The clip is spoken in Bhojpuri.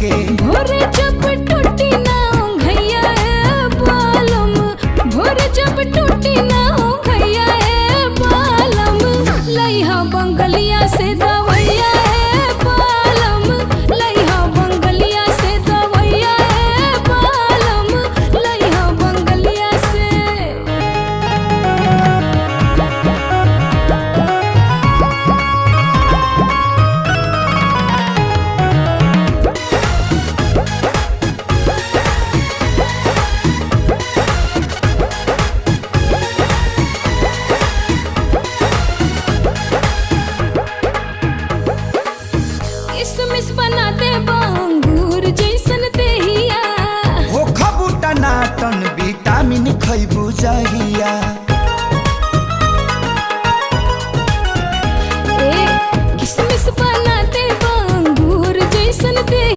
के। भोरे जब टूटी ना घैया बालम, भोरे जब टूटी ना घैया बालम, लइहा बंगलिया से दवैया बालम, लइहा बंगलिया से दवैया बालम, लइहा बंगलिया से। किसमिस बना दे अंगूर जैसन देहिया, हो खबूटा नाटन विटामिन खैबू जहिया।